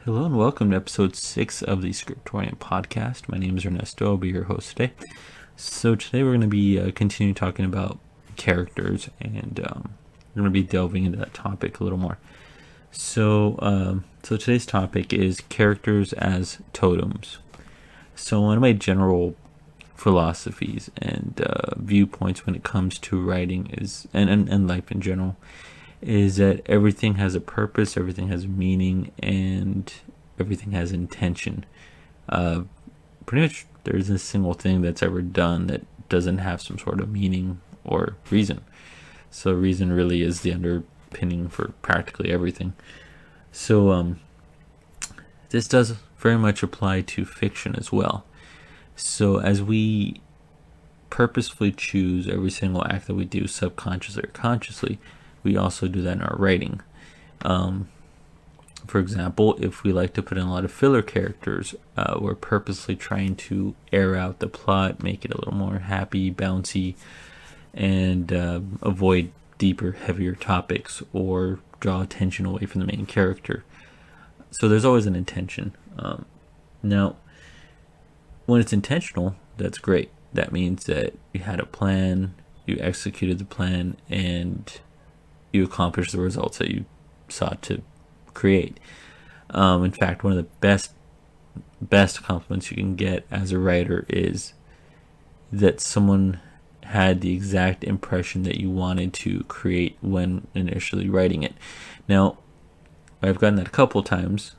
Hello and welcome to episode 6 of the Scriptorian podcast. My name is Ernesto. I'll be your host today. So today we're going to be continuing talking about characters, and we're going to be delving into that topic a little more. So today's topic is characters as totems. So one of my general philosophies and viewpoints when it comes to writing is, and life in general, is that everything has a purpose, everything has meaning, and everything has intention. Pretty much there isn't a single thing that's ever done that doesn't have some sort of meaning or reason. So reason really is the underpinning for practically everything. So this does very much apply to fiction as well. So as we purposefully choose every single act that we do, subconsciously or consciously, we also do that in our writing. For example, if we like to put in a lot of filler characters, we're purposely trying to air out the plot, make it a little more happy, bouncy, and avoid deeper, heavier topics or draw attention away from the main character. So there's always an intention. Now, when it's intentional, that's great. That means that you had a plan, you executed the plan, and you accomplish the results that you sought to create. In fact, one of the best compliments you can get as a writer is that someone had the exact impression that you wanted to create when initially writing it. Now, I've gotten that a couple times,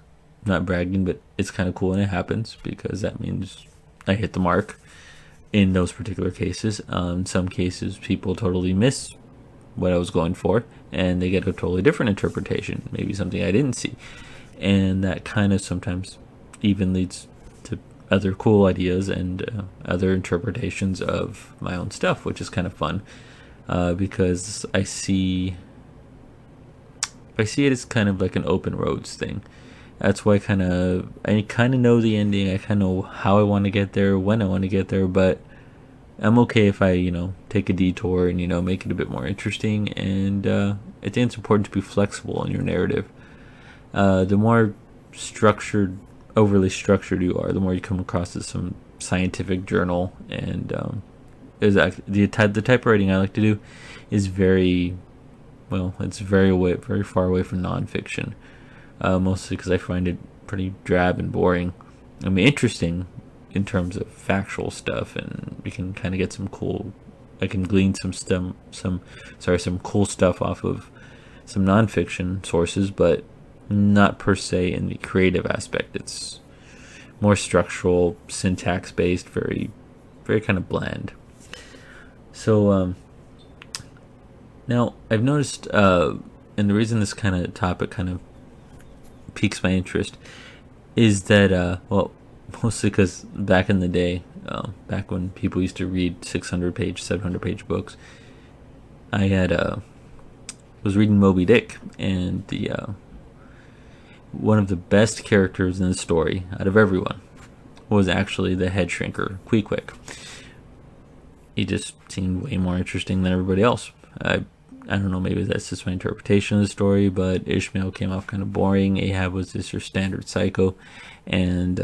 not bragging, but it's kind of cool when it happens because that means I hit the mark in those particular cases. In some cases, people totally miss what I was going for, and they get a totally different interpretation, maybe something I didn't see, and that kind of sometimes even leads to other cool ideas and other interpretations of my own stuff, which is kind of fun because I see it as kind of like an open roads thing. That's why I kind of know the ending. I kind of know how I want to get there, when I want to get there, but I'm okay if I, take a detour and, make it a bit more interesting. And I think it's important to be flexible in your narrative. The more overly structured you are, the more you come across as some scientific journal. And the type of writing I like to do is very far away from nonfiction. Mostly because I find it pretty drab and boring. I mean, interesting in terms of factual stuff, and we can kind of get I can glean some cool stuff off of some nonfiction sources, but not per se in the creative aspect. It's more structural, syntax based, very, very kind of bland. So now I've noticed, and the reason this kind of topic kind of piques my interest is that, mostly because back in the day, back when people used to read 600-page, 700-page books, I was reading Moby Dick, and the one of the best characters in the story out of everyone was actually the head shrinker, Queequeg. He just seemed way more interesting than everybody else. I don't know, maybe that's just my interpretation of the story, but Ishmael came off kind of boring. Ahab was just your standard psycho, and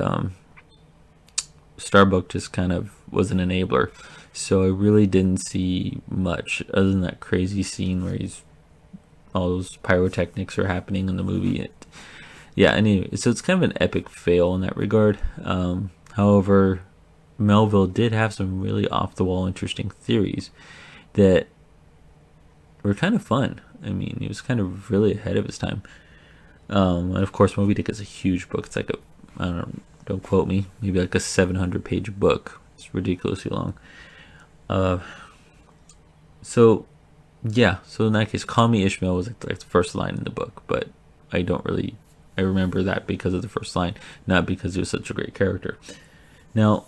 Starbuck just kind of was an enabler. So I really didn't see much other than that crazy scene where all those pyrotechnics are happening in the movie. Anyway, so it's kind of an epic fail in that regard. However, Melville did have some really off-the-wall interesting theories that were kind of fun. I mean, he was kind of really ahead of his time. And of course, Moby Dick is a huge book. It's like don't quote me, maybe like a 700-page book. It's ridiculously long. So in that case, Call Me Ishmael was like the first line in the book, but I remember that because of the first line, not because he was such a great character. Now,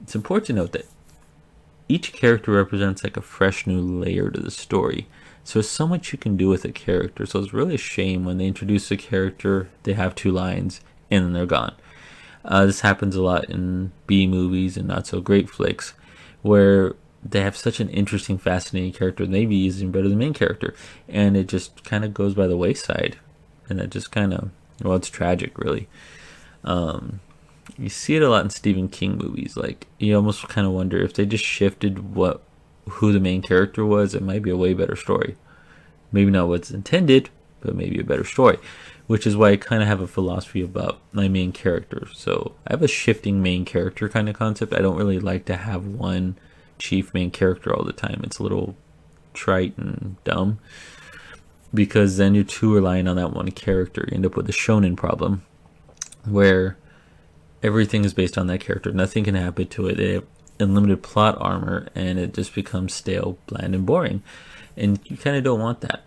it's important to note that each character represents like a fresh new layer to the story. So there's so much you can do with a character. So it's really a shame when they introduce a character, they have 2 lines, and then they're gone. This happens a lot in B movies and not so great flicks, where they have such an interesting, fascinating character, maybe even better than the main character, and it just kind of goes by the wayside, and that just kind of Well, it's tragic, really. You see it a lot in Stephen King movies. Like, you almost kind of wonder if they just shifted who the main character was, it might be a way better story. Maybe not what's intended, but maybe a better story. Which is why I kind of have a philosophy about my main character. So I have a shifting main character kind of concept. I don't really like to have one chief main character all the time. It's a little trite and dumb, because then you're too relying on that one character. You end up with the shonen problem, where everything is based on that character. Nothing can happen to it. They have unlimited plot armor, and it just becomes stale, bland, and boring. And you kind of don't want that.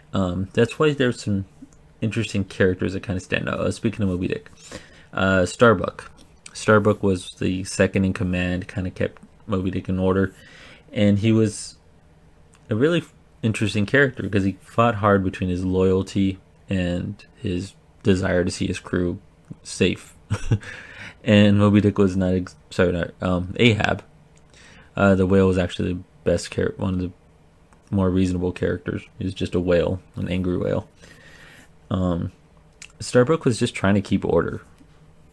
That's why there's some interesting characters that kind of stand out. Speaking of Moby Dick, Starbuck. Starbuck was the second in command, kind of kept Moby Dick in order, and he was a really interesting character because he fought hard between his loyalty and his desire to see his crew safe. And Moby Dick was not Ahab. The whale was actually the best character, one of the more reasonable characters. He was just a whale, an angry whale. Starbuck was just trying to keep order,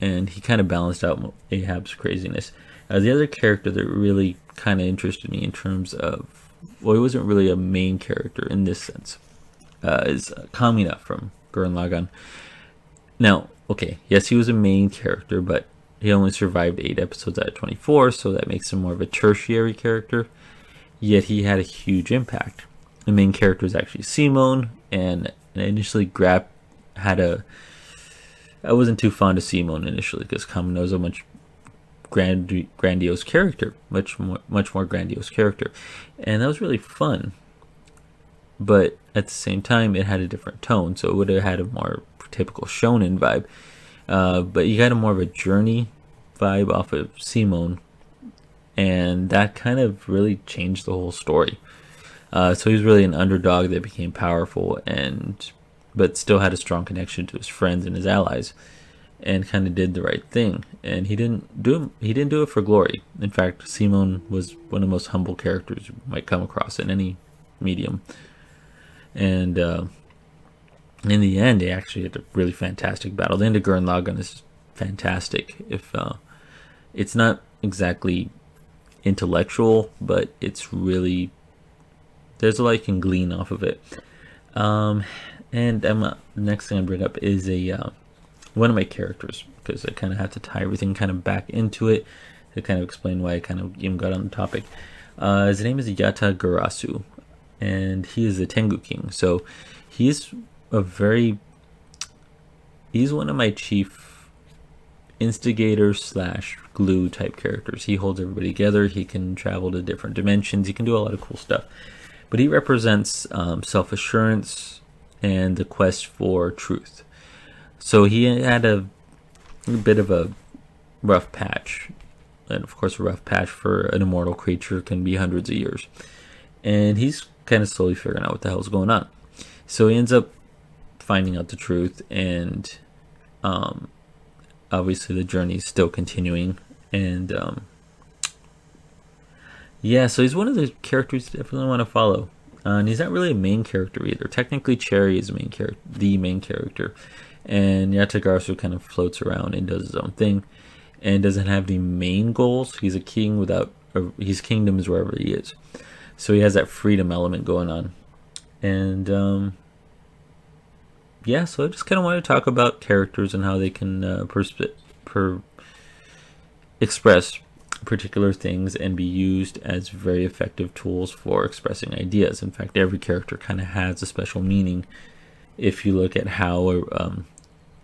and he kind of balanced out Ahab's craziness. The other character that really kind of interested me in terms of, well, he wasn't really a main character in this sense, is Kamina from Gurren Lagann. Now, okay, yes, he was a main character, but he only survived 8 episodes out of 24, so that makes him more of a tertiary character, yet he had a huge impact. The main character is actually Simone, and I initially I wasn't too fond of Simone initially, because Kamina was a much grandiose character, much more grandiose character, and that was really fun. But at the same time, it had a different tone, so it would have had a more typical shonen vibe. But you got a more of a journey vibe off of Simone, and that kind of really changed the whole story. So he was really an underdog that became powerful, but still had a strong connection to his friends and his allies, and kind of did the right thing. And he didn't do it for glory. In fact, Simone was one of the most humble characters you might come across in any medium. And in the end, they actually had a really fantastic battle. The end of Gurren Lagann is fantastic. If it's not exactly intellectual, but it's really, there's a lot you can glean off of it. And the next thing I bring up is one of my characters, because I kind of have to tie everything kind of back into it to kind of explain why I kind of even got on the topic. His name is Yatta Garasu, and he is the Tengu King. So he's one of my chief instigator / glue type characters. He holds everybody together. He can travel to different dimensions. He can do a lot of cool stuff. But he represents self-assurance and the quest for truth. So he had a bit of a rough patch. And of course, a rough patch for an immortal creature can be hundreds of years. And he's kind of slowly figuring out what the hell's going on. So he ends up finding out the truth, and obviously the journey is still continuing. And so he's one of the characters you definitely want to follow. And he's not really a main character either. Technically, Cherry is the main character. And Yatta Garasu kind of floats around and does his own thing, and doesn't have the main goals. He's a king his kingdom is wherever he is. So he has that freedom element going on. And so I just kind of want to talk about characters and how they can express particular things and be used as very effective tools for expressing ideas. In fact, every character kind of has a special meaning if you look at how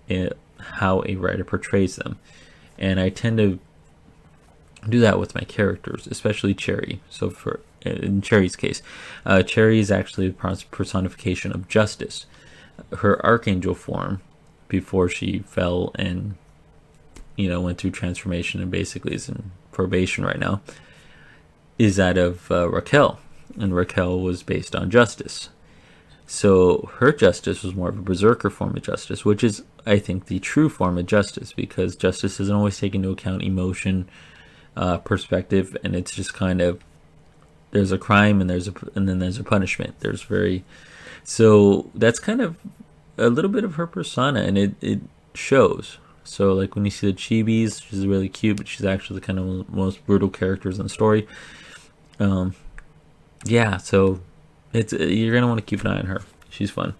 a writer portrays them. And I tend to do that with my characters, especially Cherry. So in Cherry's case, Cherry is actually a personification of justice. Her archangel form, before she fell and went through transformation and basically is in probation right now, is that of Raquel, and Raquel was based on justice. So her justice was more of a berserker form of justice, which is, I think, the true form of justice, because justice doesn't always take into account emotion, perspective, and it's just kind of, there's a crime and then there's a punishment. So that's kind of a little bit of her persona, and shows. So like when you see the Chibis, she's really cute, but she's actually kind of one of the most brutal characters in the story. Yeah, so it's you're gonna want to keep an eye on her. She's fun.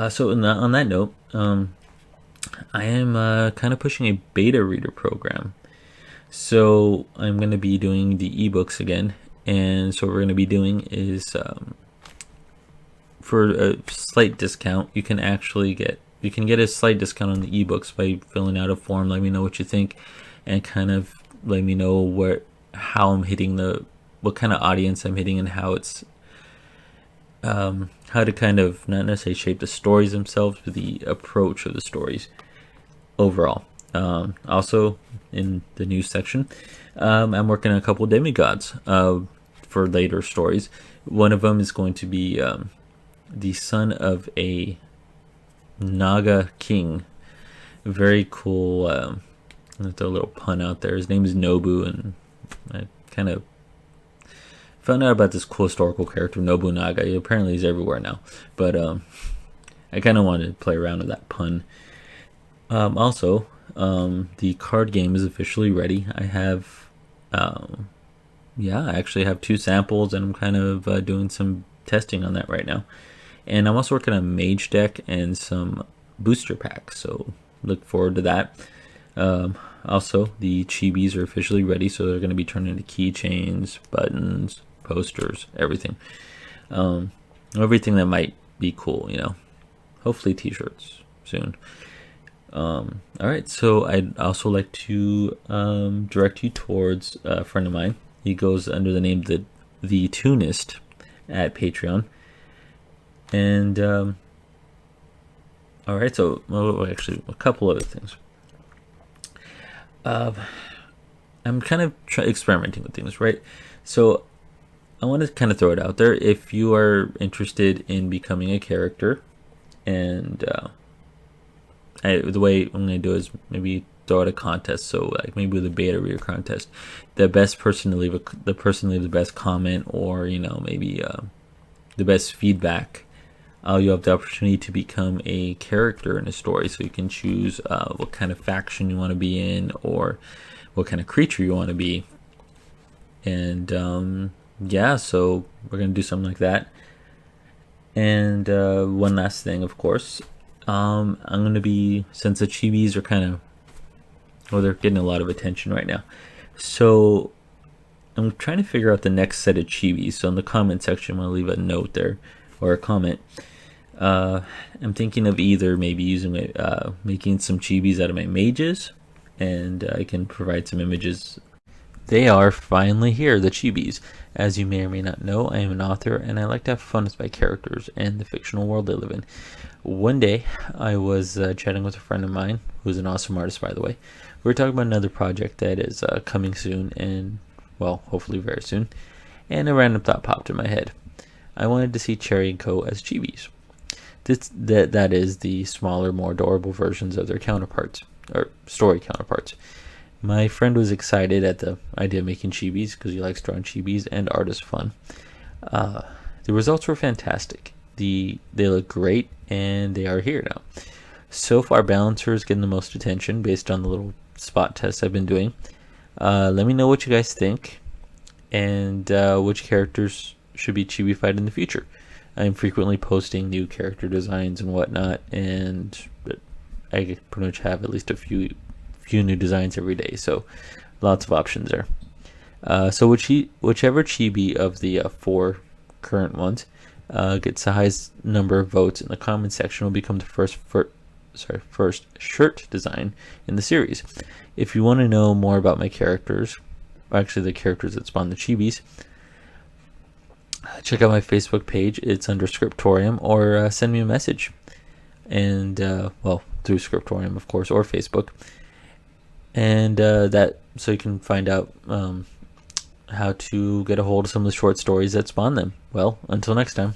So on that note, I am kind of pushing a beta reader program. So I'm going to be doing the ebooks again, and so what we're going to be doing is for a slight discount, you can get a slight discount on the ebooks by filling out a form. Let me know what you think, and kind of let me know how I'm hitting what kind of audience I'm hitting, and how it's how to kind of not necessarily shape the stories themselves, but the approach of the stories overall. Also, in the news section, I'm working on a couple of demigods for later stories. One of them is going to be the son of a Naga king. Very cool. I'll throw a little pun out there. His name is Nobu, and I kind of found out about this cool historical character, Nobunaga. Apparently he's everywhere now, but I kind of wanted to play around with that pun. Also, the card game is officially ready. I have, I actually have 2 samples, and I'm kind of doing some testing on that right now. And I'm also working on a mage deck and some booster packs, so look forward to that. Also, the Chibis are officially ready, so they're going to be turned into keychains, buttons, posters, everything. Everything that might be cool, Hopefully t-shirts soon. Alright, so I'd also like to direct you towards a friend of mine. He goes under the name the Tunist at Patreon. And alright, so actually a couple other things. I'm kind of experimenting with things, right? So I want to kind of throw it out there. If you are interested in becoming a character, and the way I'm going to do is maybe throw out a contest. So like maybe with a beta reader contest, the person to leave the best comment, or maybe the best feedback, you have the opportunity to become a character in a story. So you can choose what kind of faction you want to be in, or what kind of creature you want to be. And so we're going to do something like that. And one last thing, of course, I'm going to be, since the Chibis are they're getting a lot of attention right now. So I'm trying to figure out the next set of Chibis. So in the comment section, I'm going to leave a note there, or a comment. I'm thinking of either maybe making some Chibis out of my mages, and I can provide some images. They are finally here, the Chibis. As you may or may not know, I am an author, and I like to have fun with my characters and the fictional world they live in. One day, I was chatting with a friend of mine, who's an awesome artist, by the way. We were talking about another project that is coming soon, and, well, hopefully very soon. And a random thought popped in my head. I wanted to see Cherry & Co. as Chibis. That is the smaller, more adorable versions of their counterparts, or story counterparts. My friend was excited at the idea of making Chibis because he likes drawing Chibis, and art is fun. The results were fantastic. They look great, and they are here now. So far, Balancer is getting the most attention based on the little spot tests I've been doing. Let me know what you guys think, and which characters should be Chibified in the future. I'm frequently posting new character designs and whatnot, and I pretty much have at least a few new designs every day, so lots of options there. So whichever Chibi of the 4 current ones gets the highest number of votes in the comment section will become the first shirt design in the series. If you want to know more about my characters, actually the characters that spawn the Chibis, check out my Facebook page. It's under Scriptorium, or send me a message, and through Scriptorium, of course, or Facebook. And so you can find out how to get a hold of some of the short stories that spawn them. Well, until next time.